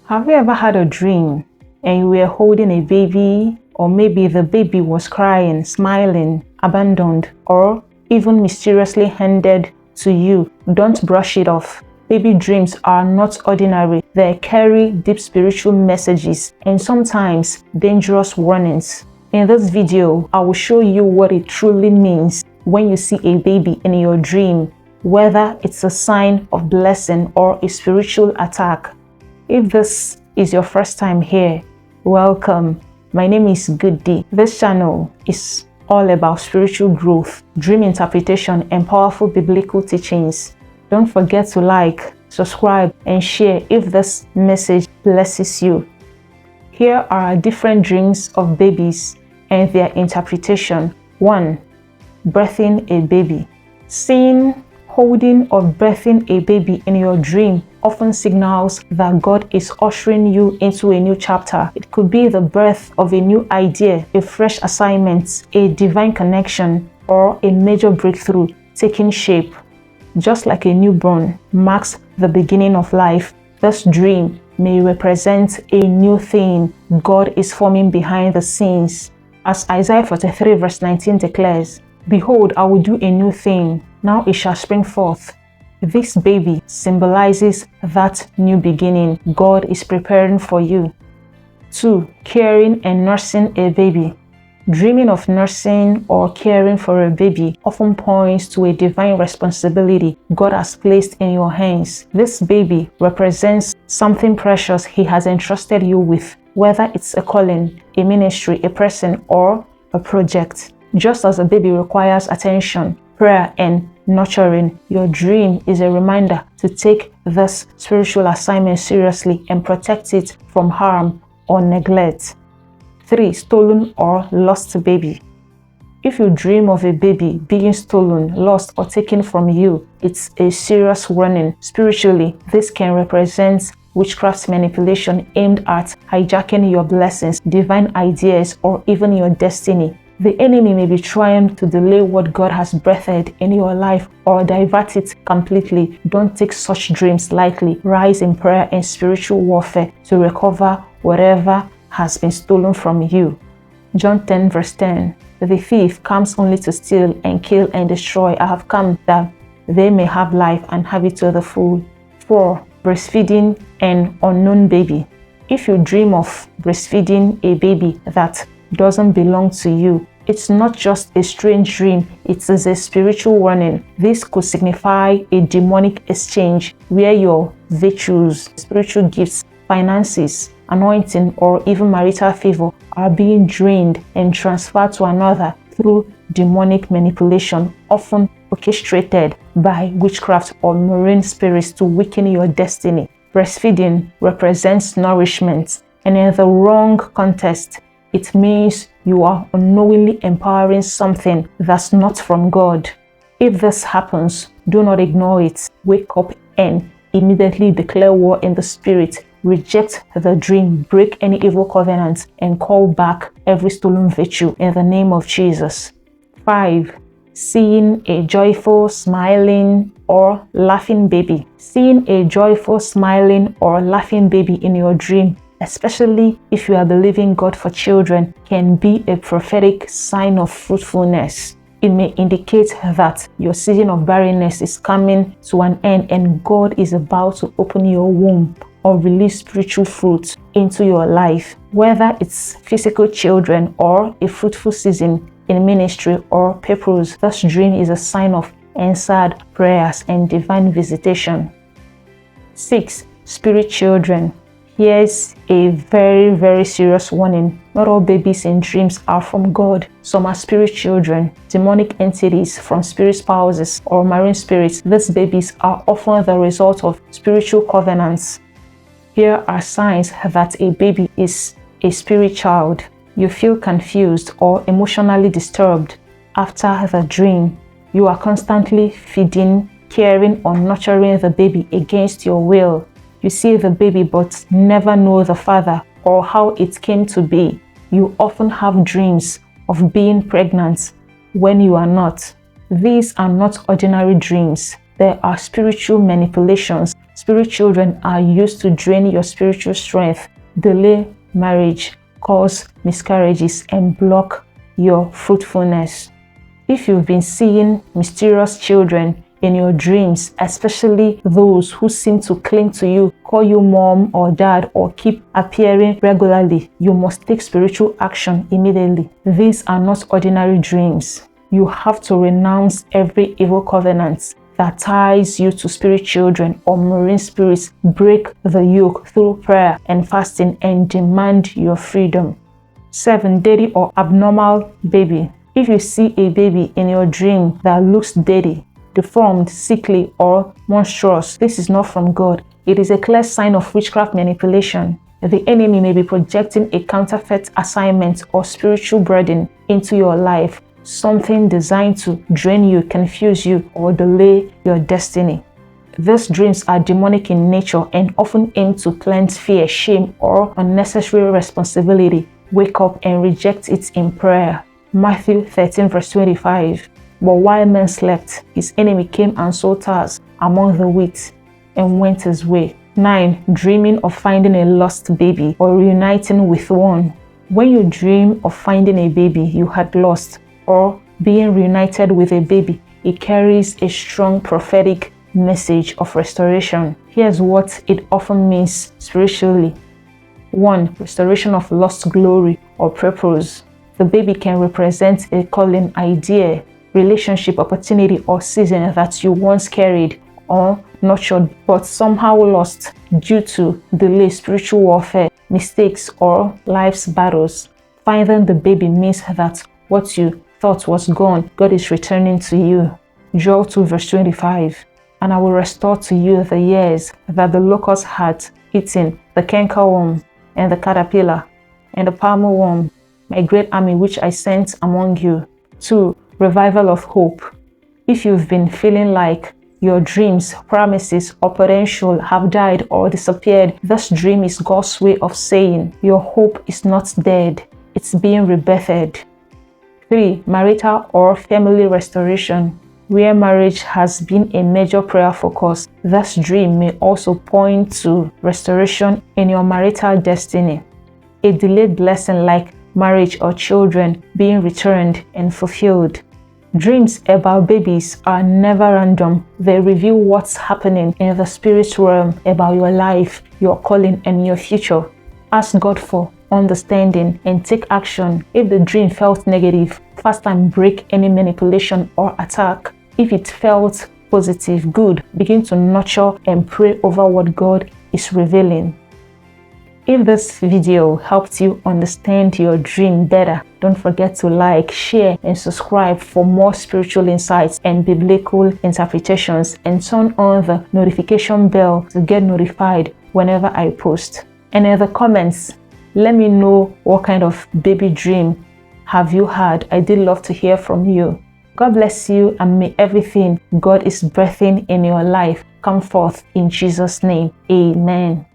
Have you ever had a dream and you were holding a baby, or maybe the baby was crying, smiling, abandoned, or even mysteriously handed to you? Don't brush it off. Baby dreams are not ordinary. They carry deep spiritual messages and sometimes dangerous warnings. In this video, I will show you what it truly means when you see a baby in your dream, whether it's a sign of blessing or a spiritual attack. If this is your first time here, welcome. My name is Goody. This channel is all about spiritual growth, dream interpretation, and powerful biblical teachings. Don't forget to like, subscribe, and share if this message blesses you. Here are different dreams of babies and their interpretation. 1. Birthing a baby. Seeing, holding, or birthing a baby in your dream often signals that God is ushering you into a new chapter. It could be the birth of a new idea, a fresh assignment, a divine connection, or a major breakthrough taking shape. Just like a newborn marks the beginning of life, this dream may represent a new thing God is forming behind the scenes. As Isaiah 43 verse 19 declares, "Behold, I will do a new thing. Now it shall spring forth." This baby symbolizes that new beginning God is preparing for you. 2. Caring and nursing a baby. Dreaming of nursing or caring for a baby often points to a divine responsibility God has placed in your hands. This baby represents something precious He has entrusted you with, whether it's a calling, a ministry, a person, or a project. Just as a baby requires attention, prayer, and nurturing, your dream is a reminder to take this spiritual assignment seriously and protect it from harm or neglect. 3. Stolen or lost baby. If you dream of a baby being stolen, lost, or taken from you, it's a serious warning. Spiritually, this can represent witchcraft manipulation aimed at hijacking your blessings, divine ideas, or even your destiny. The enemy may be trying to delay what God has birthed in your life or divert it completely. Don't take such dreams lightly. Rise in prayer and spiritual warfare to recover whatever has been stolen from you. John 10 verse 10. The thief comes only to steal and kill and destroy. I have come that they may have life and have it to the full. 4. Breastfeeding an unknown baby. If you dream of breastfeeding a baby that doesn't belong to you, it's not just a strange dream, it is a spiritual warning. This could signify a demonic exchange where your virtues, spiritual gifts, finances, anointing, or even marital favor are being drained and transferred to another through demonic manipulation, often orchestrated by witchcraft or marine spirits to weaken your destiny. Breastfeeding represents nourishment, and in the wrong context, it means you are unknowingly empowering something that's not from God. If this happens, do not ignore it. Wake up and immediately declare war in the spirit. Reject the dream, break any evil covenant, and call back every stolen virtue in the name of Jesus. 5. Seeing a joyful, smiling, or laughing baby. Seeing a joyful, smiling, or laughing baby in your dream, especially if you are believing God for children, can be a prophetic sign of fruitfulness. It may indicate that your season of barrenness is coming to an end and God is about to open your womb or release spiritual fruit into your life. Whether it's physical children or a fruitful season in ministry or purpose, this dream is a sign of answered prayers and divine visitation. 6. Spirit children. Here's a very serious warning. Not all babies in dreams are from God. Some are spirit children, demonic entities from spirit spouses or marine spirits. These babies are often the result of spiritual covenants. Here are signs that a baby is a spirit child. You feel confused or emotionally disturbed after the dream. You are constantly feeding, caring, or nurturing the baby against your will. You see the baby but never know the father or how it came to be. You often have dreams of being pregnant when you are not. These are not ordinary dreams. There are spiritual manipulations Spirit children are used to drain your spiritual strength, delay marriage, cause miscarriages, and block your fruitfulness. If you've been seeing mysterious children in your dreams, especially those who seem to cling to you, call you mom or dad, or keep appearing regularly, you must take spiritual action immediately. These are not ordinary dreams. You have to renounce every evil covenant that ties you to spirit children or marine spirits, break the yoke through prayer and fasting, and demand your freedom. 7. Dirty or abnormal baby. If you see a baby in your dream that looks dirty, deformed, sickly, or monstrous, this is not from God. It is a clear sign of witchcraft manipulation. The enemy may be projecting a counterfeit assignment or spiritual burden into your life, something designed to drain you, confuse you, or delay your destiny. These dreams are demonic in nature and often aim to plant fear, shame, or unnecessary responsibility. Wake up and reject it in prayer. Matthew 13 verse 25. But while men slept, his enemy came and sowed tares among the wheat and went his way. 9. Dreaming of finding a lost baby or reuniting with one. When you dream of finding a baby you had lost or being reunited with a baby, it carries a strong prophetic message of restoration. Here's what it often means spiritually. 1. Restoration of lost glory or purpose. The baby can represent a calling, idea, relationship, opportunity, or season that you once carried or nurtured but somehow lost due to delay, spiritual warfare, mistakes, or life's battles. Finding the baby means that what you thought was gone, God is returning to you. Joel 2 verse 25. And I will restore to you the years that the locust had eaten, the cankerworm, and the caterpillar, and the palmer worm, my great army which I sent among you. 2. Revival of hope. If you've been feeling like your dreams, promises, or potential have died or disappeared, this dream is God's way of saying your hope is not dead, it's being rebirthed. 3. Marital or family restoration. Where marriage has been a major prayer focus, this dream may also point to restoration in your marital destiny. A delayed blessing like marriage or children being returned and fulfilled. Dreams about babies are never random. They reveal what's happening in the spirit realm about your life, your calling, and your future. Ask God for understanding and take action. If the dream felt negative, fast and break any manipulation or attack. If it felt positive, good, begin to nurture and pray over what God is revealing. If this video helped you understand your dream better, don't forget to like, share, and subscribe for more spiritual insights and biblical interpretations, and turn on the notification bell to get notified whenever I post. And in the comments, let me know what kind of baby dream have you had. I did love to hear from you. God bless you, and may everything God is birthing in your life come forth in Jesus' name. Amen.